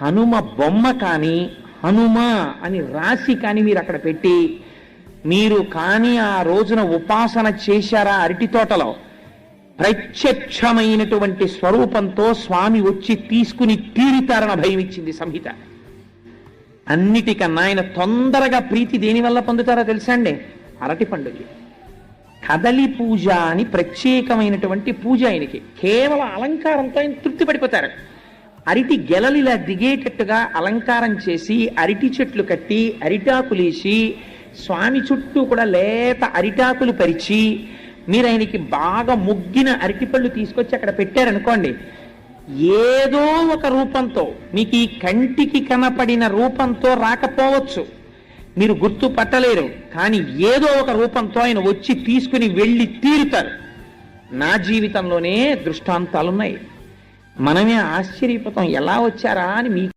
హనుమ బొమ్మ కానీ హనుమ అని రాసి కానీ మీరు అక్కడ పెట్టి మీరు కానీ ఆ రోజున ఉపాసన చేశారా అరటి తోటలో, ప్రత్యక్షమైనటువంటి స్వరూపంతో స్వామి వచ్చి తీసుకుని తీరుతారన్న భయం ఇచ్చింది సంహిత. అన్నిటికన్నా ఆయన తొందరగా ప్రీతి దేనివల్ల పొందుతారో తెలుసా అండి? అరటి పండుగ కదలి పూజ అని ప్రత్యేకమైనటువంటి పూజ ఆయనకి. కేవలం అలంకారంతో ఆయన తృప్తి పడిపోతారు. అరటి గెలలిలా దిగేటట్టుగా అలంకారం చేసి అరటి చెట్లు కట్టి అరిటాకులేసి స్వామి చుట్టూ కూడా లేత అరిటాకులు పరిచి మీరు ఆయనకి బాగా ముగ్గిన అరటిపళ్ళు తీసుకొచ్చి అక్కడ పెట్టారనుకోండి, ఏదో ఒక రూపంతో మీకు ఈ కంటికి కనపడిన రూపంతో రాకపోవచ్చు, మీరు గుర్తు పట్టలేరు, కానీ ఏదో ఒక రూపంతో ఆయన వచ్చి తీసుకుని వెళ్ళి తీరుతారు. నా జీవితంలోనే దృష్టాంతాలున్నాయి. మనమే ఆశ్చర్యపోతాం ఎలా వచ్చారా అని. మీకు